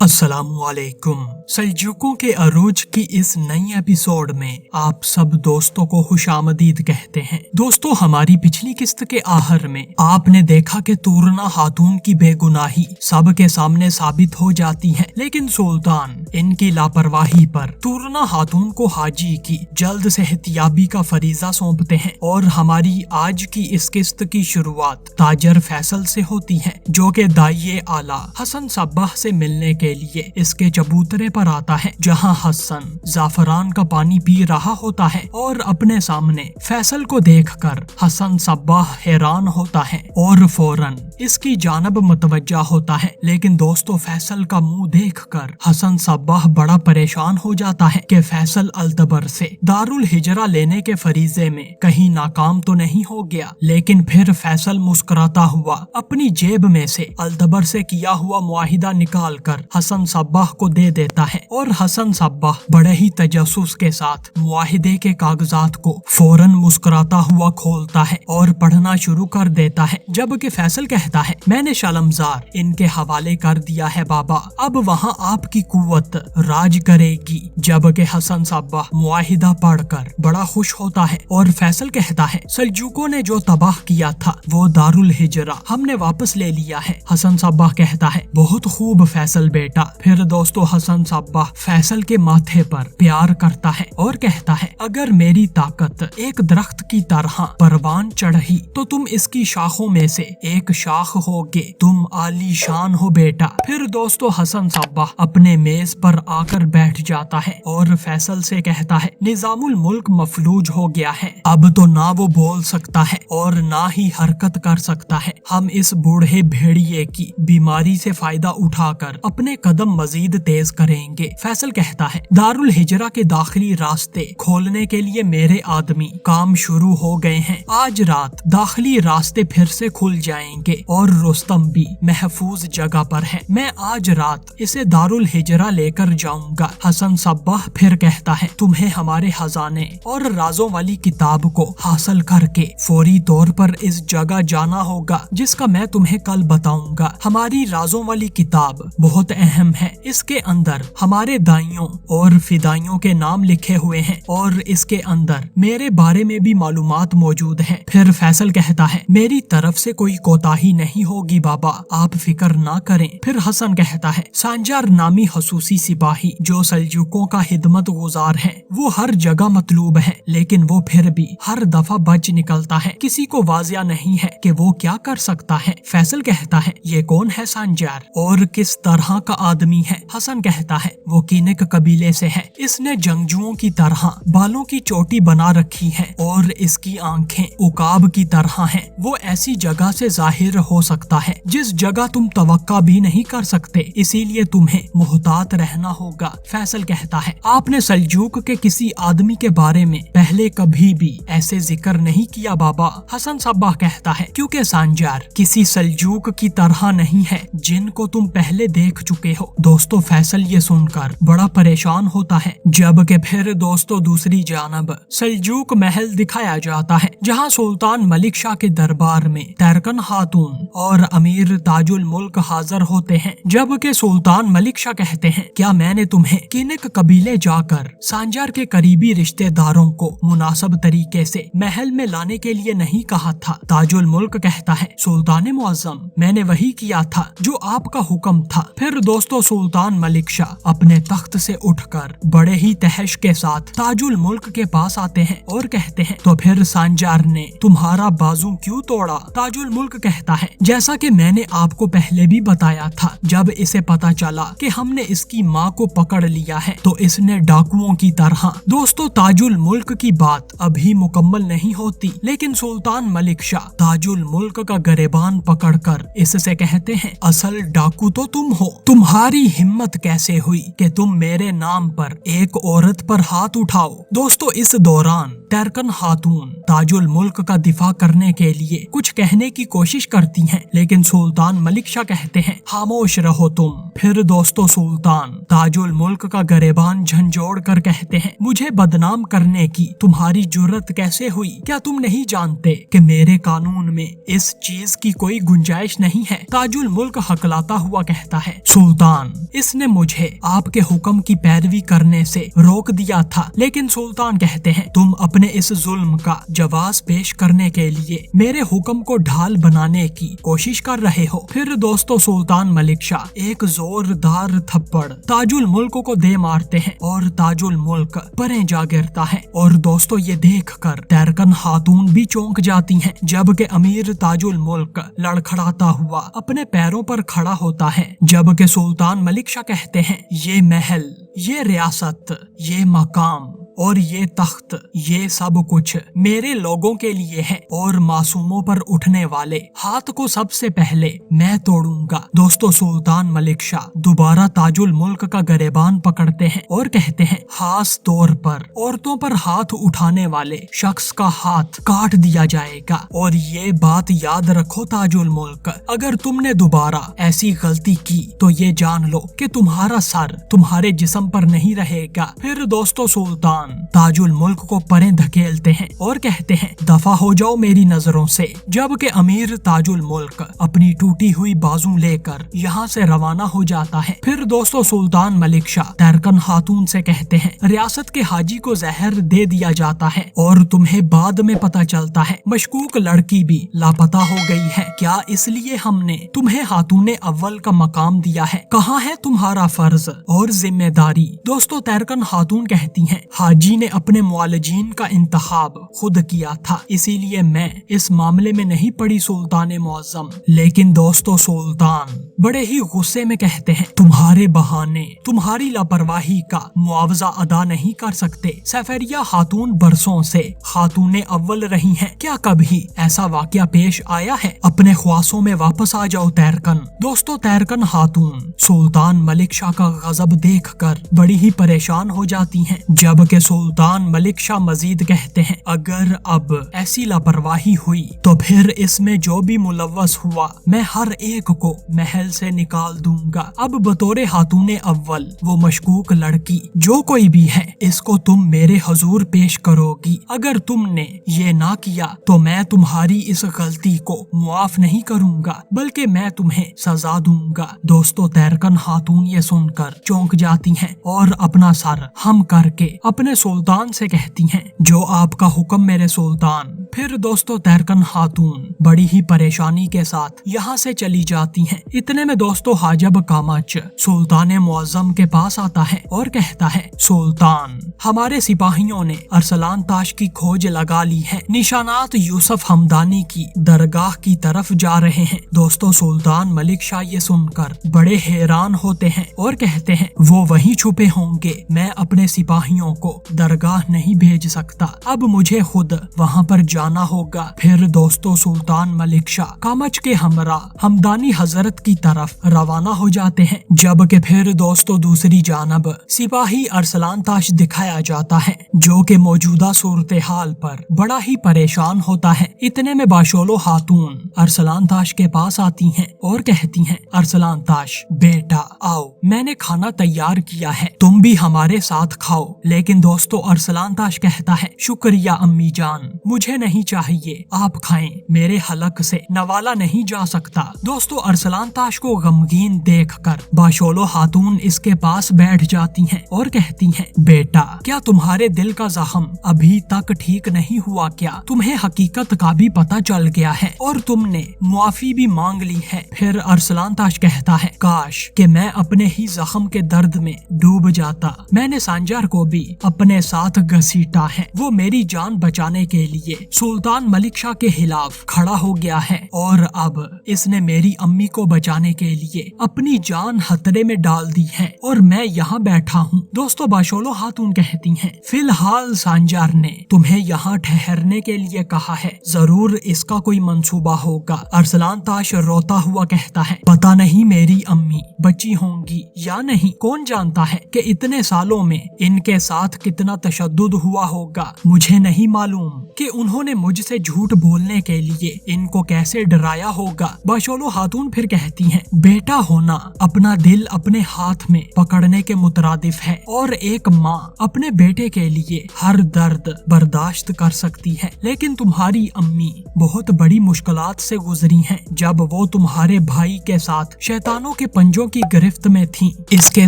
अस्सलाम वालेकुम। सल्जूकों के अरूज की इस नई एपिसोड में आप सब दोस्तों को खुशामदीद कहते हैं। दोस्तों, हमारी पिछली किस्त के आखिर में आपने देखा कि तूरना खातून की बेगुनाही सबके सामने साबित हो जाती है, लेकिन सुल्तान इनकी लापरवाही पर तूरना खातून को हाजी की जल्द सेहतियाबी का फरीजा सौंपते हैं। और हमारी आज की इस किस्त की शुरुआत ताजर फैसल से होती है, जो कि दाइये आला हसन सब्बाह से मिलने के लिए इसके चबूतरे पर आता है, जहां हसन जाफरान का पानी पी रहा होता है और अपने सामने फैसल को देखकर हसन सब्बाह हैरान होता है और फौरन इसकी जानब मुतवज्जा होता है। लेकिन दोस्तों, फैसल का मुंह देखकर हसन सब्बाह बड़ा परेशान हो जाता है कि फैसल अल्तबर से दारुल हिजरा लेने के फरीजे में कहीं नाकाम तो नहीं हो गया। लेकिन फिर फैसल मुस्कुराता हुआ अपनी जेब में से अल्तबर से किया हुआ मुआहिदा निकाल कर हसन सब्बाह को दे देता है और हसन सब्बाह बड़े ही तजस्सुस के साथ मुआहिदे के कागजात को फौरन मुस्कुराता हुआ खोलता है और पढ़ना शुरू कर देता है। जबकि फैसल कहता है, मैंने शालमजार इनके हवाले कर दिया है बाबा, अब वहाँ आपकी कुव्वत राज करेगी। जबकि हसन सब्बाह मुआहिदा पढ़कर बड़ा खुश होता है और फैसल कहता है, सल्जूकों ने जो तबाह किया था वो दारुल हिजरा हमने वापस ले लिया है। हसन सब्बाह कहता है, बहुत खूब फैसल बेटा। फिर दोस्तों, हसन सब्बाह फैसल के माथे पर प्यार करता है और कहता है, अगर मेरी ताकत एक दरख्त की तरह परवान चढ़ी तो तुम इसकी शाखों में से एक शाख होगे, तुम आलीशान हो बेटा। फिर दोस्तों, हसन सब्बाह अपने मेज पर आकर बैठ जाता है और फैसल से कहता है, निजामुल मुल्क मफलूज हो गया है, अब तो ना वो बोल सकता है और ना ही हरकत कर सकता है। हम इस बूढ़े भेड़िए की बीमारी से फायदा उठाकर अपने कदम मजीद तेज करेंगे। फैसल कहता है, दारुल हिजरा के दाखिली रास्ते खोलने के लिए मेरे आदमी काम शुरू हो गए हैं। आज रात दाखिली रास्ते फिर से खुल जाएंगे और रुस्तम भी महफूज जगह पर है। मैं आज रात इसे दारुल हिजरा लेकर जाऊंगा। हसन सब्बाह फिर कहता है, तुम्हें हमारे खजाने और राजों वाली किताब को हासिल करके फौरी तौर पर इस जगह जाना होगा, जिसका मैं तुम्हें कल बताऊंगा। हमारी राजों वाली किताब बहुत अहम है। इसके अंदर हमारे दाइयों और फिदाइयों के नाम लिखे हुए हैं और इसके अंदर मेरे बारे में भी मालूमात मौजूद है। फिर फैसल कहता है, मेरी तरफ से कोई कोताही नहीं होगी बाबा, आप फिक्र ना करें। फिर हसन कहता है, सांजार नामी खसूसी सिपाही जो सल्जूकों का खिदमत गुजार है, वो हर जगह मतलूब है, लेकिन वो फिर भी हर दफा बच निकलता है। किसी को वाजिया नहीं है कि वो क्या कर सकता है। फैसल कहता है, ये कौन है सांजार और किस तरह का आदमी है। हसन कहता है, वो किनक कबीले से है, इसने जंगजुओं की तरह बालों की चोटी बना रखी है और इसकी आंखें उकाब की तरह हैं। वो ऐसी जगह से जाहिर हो सकता है जिस जगह तुम तवक्का भी नहीं कर सकते, इसीलिए तुम्हें मुहतात रहना होगा। फैसल कहता है, आपने सल्जूक के किसी आदमी के बारे में पहले कभी भी ऐसे जिक्र नहीं किया बाबा। हसन सब्बाह कहता है, क्योंकि सांजार किसी सल्जूक की तरह नहीं है जिनको तुम पहले देख चुके हो। दोस्तों, फैसल ये सुनकर बड़ा परेशान होता है। जबकि फिर दोस्तों, दूसरी जानब सल्जूक महल दिखाया जाता है, जहां सुल्तान मलिक शाह के दरबार में तैरकन खातून और अमीर ताजुल मुल्क हाजिर होते हैं। जबकि सुल्तान मलिक शाह कहते हैं, क्या मैंने तुम्हें किनक कबीले जाकर सांजार के करीबी रिश्तेदारों को मुनासिब तरीके से महल में लाने के लिए नहीं कहा था। ताजुल मुल्क कहता है, सुल्तान मुअज्जम, मैंने वही किया था जो आपका हुक्म था। फिर दोस्तों, सुल्तान मलिक शाह अपने तख्त से उठकर बड़े ही तहश के साथ ताजुल मुल्क के पास आते हैं और कहते हैं, तो फिर सांजार ने तुम्हारा बाजू क्यों तोड़ा? ताजुल मुल्क कहता है, जैसा कि मैंने आपको पहले भी बताया था, जब इसे पता चला कि हमने इसकी माँ को पकड़ लिया है तो इसने डाकुओं की तरह। दोस्तों, ताजुल मुल्क की बात अभी मुकम्मल नहीं होती, लेकिन सुल्तान मलिक शाह ताजुल मुल्क का गरेबान पकड़कर इससे कहते हैं, असल डाकू तो तुम हो, तुम्हारी हिम्मत कैसे हुई कि तुम मेरे नाम पर एक औरत पर हाथ उठाओ। दोस्तों, इस दौरान तैरकन खातून ताजुल मुल्क का दिफा करने के लिए कुछ कहने की कोशिश करती हैं, लेकिन सुल्तान मलिक शाह कहते हैं खामोश रहो तुम। फिर दोस्तों सुल्तान ताजुल मुल्क का गरेबान झंझोड़ कर कहते हैं मुझे बदनाम करने की तुम्हारी जुर्रत कैसे हुई? क्या तुम नहीं जानते कि मेरे कानून में इस चीज की कोई गुंजाइश नहीं है? ताजुल मुल्क हकलाता हुआ कहता है सुल्तान इसने मुझे आपके हुक्म की पैरवी करने से रोक दिया था। लेकिन सुल्तान कहते हैं तुम अपने इस जुल्म का जवाब पेश करने के लिए मेरे हुक्म को ढाल बनाने की कोशिश कर रहे हो। फिर दोस्तों सुल्तान मलिक शाह एक जोरदार थप्पड़ ताजुल मुल्क को दे मारते हैं और ताजुल मुल्क परे जा गिरता है। और दोस्तों ये देखकर तैरकन खातून भी चौंक जाती हैं, जबकि अमीर ताजुल मुल्क लड़खड़ाता हुआ अपने पैरों पर खड़ा होता है। जबकि सुल्तान मलिक शाह कहते हैं ये महल, ये रियासत, ये मकाम और ये तख्त, ये सब कुछ मेरे लोगों के लिए है और मासूमों पर उठने वाले हाथ को सबसे पहले मैं तोड़ूंगा। दोस्तों सुल्तान मलिक शाह दोबारा ताजुल मुल्क का गरेबान पकड़ते हैं और कहते हैं खास तौर पर औरतों पर हाथ उठाने वाले शख्स का हाथ काट दिया जाएगा। और ये बात याद रखो ताजुल मुल्क, अगर तुमने दोबारा ऐसी गलती की तो ये जान लो कि तुम्हारा सर तुम्हारे जिस्म पर नहीं रहेगा। फिर दोस्तों सुल्तान ताजुल मुल्क को परे धकेलते हैं और कहते हैं दफा हो जाओ मेरी नजरों से। जबकि अमीर ताजुल मुल्क अपनी टूटी हुई बाजू लेकर यहाँ से रवाना हो जाता है। फिर दोस्तों सुल्तान मलिक शाह तैरकन खातून से कहते हैं रियासत के हाजी को जहर दे दिया जाता है और तुम्हें बाद में पता चलता है मशकूक लड़की भी लापता हो गई है। क्या इसलिए हमने तुम्हें खातूने अव्वल का मकाम दिया है? कहाँ है तुम्हारा फर्ज और जिम्मेदारी? दोस्तों तैरकन खातून कहती हैं हाजी ने अपने मुआलजीन का इंतखाब खुद किया था, इसीलिए मैं इस मामले में नहीं पड़ी सुल्तान मुअज्जम। लेकिन दोस्तों सुल्तान बड़े ही गुस्से में कहते हैं तुम्हारे बहाने तुम्हारी लापरवाही का मुआवजा अदा नहीं कर सकते। सफरिया खातून बरसों से खातूने अव्वल रही हैं, क्या कभी ऐसा वाकया पेश आया है? अपने ख्वासों में वापस आ जाओ तैरकन। दोस्तों तैरकन खातून सुल्तान मलिक शाह का गजब देखकर बड़ी ही परेशान हो जाती हैं। जबकि सुल्तान मलिक शाह मजीद कहते हैं अगर अब ऐसी लापरवाही हुई तो फिर इसमें जो भी मुलव्वस हुआ मैं हर एक को महल से निकाल दूंगा। अब बतौरे खातूने अव्वल वो मशकूक लड़की जो कोई भी है इसको तुम मेरे हजूर पेश करोगी। अगर तुमने ये ना किया तो मैं तुम्हारी इस गलती को मुआफ नहीं करूंगा बल्कि मैं तुम्हें सजा दूंगा। दोस्तों तैरकन खातून ये सुनकर चौंक जाती हैं और अपना सर हम करके अपने सुल्तान से कहती हैं जो आपका हुक्म मेरे सुल्तान। फिर दोस्तों तैरकन खातून बड़ी ही परेशानी के साथ यहाँ से चली जाती हैं। इतने में दोस्तों हाजब कामच सुल्तान मुअज्जम के पास आता है और कहता है सुल्तान हमारे सिपाहियों ने अरसलान ताश की खोज लगा ली है, निशानात यूसुफ हमदानी की दरगाह की तरफ जा रहे हैं। दोस्तों सुल्तान मलिक शाह ये सुनकर बड़े हैरान होते हैं और कहते हैं वो वहीं छुपे होंगे, मैं अपने सिपाहियों को दरगाह नहीं भेज सकता, अब मुझे खुद वहाँ पर जाना होगा। फिर दोस्तों सुल्तान मलिक शाह कामच के हमरा हमदानी हजरत की तरफ रवाना हो जाते हैं। जबकि फिर दोस्तों दूसरी जानब सिपाही अरसलान ताश दिखाया जाता है जो कि मौजूदा सूरत हाल पर बड़ा ही परेशान होता है। इतने में बाशोलो खातून अरसलान ताश के पास आती हैं और कहती हैं अरसलान ताश बेटा आओ, मैंने खाना तैयार किया है, तुम भी हमारे साथ खाओ। लेकिन दोस्तों अरसलान ताश कहता है शुक्रिया अम्मी जान, मुझे नहीं चाहिए, आप खाएं, मेरे हलक से नवाला नहीं जा सकता। दोस्तों अरसलान ताश को गमगीन देखकर बाशोलो खातून इसके पास बैठ जाती हैं और कहती हैं बेटा क्या तुम्हारे दिल का जख्म अभी तक ठीक नहीं हुआ क्या? तुम्हें हकीकत का भी पता चल गया है और तुमने मुआफी भी मांग ली है। फिर अरसलान ताश कहता है काश कि मैं अपने ही जख्म के दर्द में डूब जाता, मैंने सांजार को भी अपने साथ घसीटा है, वो मेरी जान बचाने के लिए सुल्तान मलिक शाह के खिलाफ खड़ा हो गया है और अब इसने मेरी अम्मी को बचाने के लिए अपनी जान खतरे में डाल दी है और मैं यहाँ बैठा हूँ। दोस्तों बाशोलो खातून कहती हैं फिलहाल सांजार ने तुम्हें यहाँ ठहरने के लिए कहा है, जरूर इसका कोई मंसूबा होगा। अरसलान ताश रोता हुआ कहता है पता नहीं मेरी अम्मी बची होंगी या नहीं, कौन जानता है कि इतने सालों में इनके साथ कितना तशद्दुद हुआ होगा। मुझे नहीं मालूम कि उन्होंने मुझसे झूठ बोलने के लिए इनको कैसे डराया होगा। बाशोलो खातून फिर कहती हैं, बेटा होना अपना दिल अपने हाथ में पकड़ने के मुतरादिफ है और एक माँ अपने बेटे के लिए हर दर्द बर्दाश्त कर सकती है, लेकिन तुम्हारी अम्मी बहुत बड़ी मुश्किलात से गुजरी हैं जब वो तुम्हारे भाई के साथ शैतानों के पंजों की गिरफ्त में थीं। इसके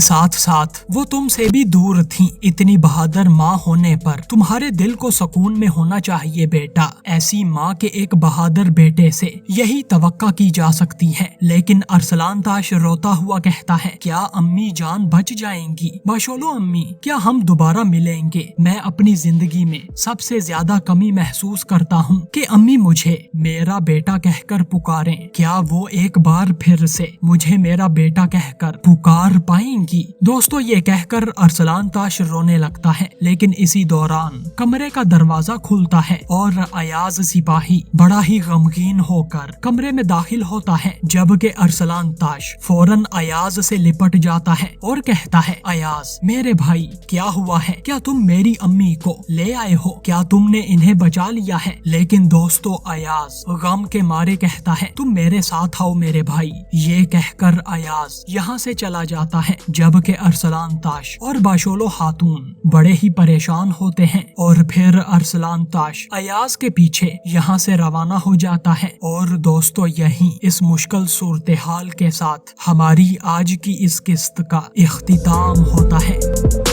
साथ साथ वो तुमसे भी दूर थीं। इतनी बहादुर माँ होने पर तुम्हारे दिल को सुकून में होना चाहिए बेटा। ऐसी माँ के एक बहादुर बेटे से यही तवक्का की जा सकती है। लेकिन अरसलान ताश रोता हुआ कहता है, क्या अम्मी जान बच जाएंगी? बाशोलो अम्मी, क्या हम दोबारा मिलेंगे? मैं अपनी जिंदगी में सबसे ज्यादा कमी महसूस करता हूँ कि अम्मी मुझे मेरा बेटा कहकर पुकारें। क्या वो एक बार फिर से मुझे मेरा बेटा कहकर पुकार पाएंगी? दोस्तों, ये कहकर अरसलान ताश रोने लगता है, लेकिन इसी दौरान कमरे का दरवाजा खुलता है और अयाज सिपाही बड़ा ही गमगीन होकर कमरे में दाखिल होता है, जबकि अरसलान ताश फौरन अयाज से लिपट जाता है और कहता है, अयाज मेरे भाई, क्या हुआ है? क्या तुम मेरी अम्मी को ले आए हो? क्या तुमने इन्हें बचा लिया है? लेकिन दोस्तों, अयाज गम के मारे कहता है, तुम मेरे साथ आओ मेरे भाई। ये कहकर अयाज यहाँ से चला जाता है, जबकि अरसलान ताश और बाशोलो खातून बड़े ही परेशान होते हैं और फिर अरसलान ताश अयाज के पीछे यहाँ से रवाना हो जाता है। और दोस्तों, यही इस मुश्किल सूरत हाल के साथ हमारी आज की इस किस्त का इख्तिताम होता है।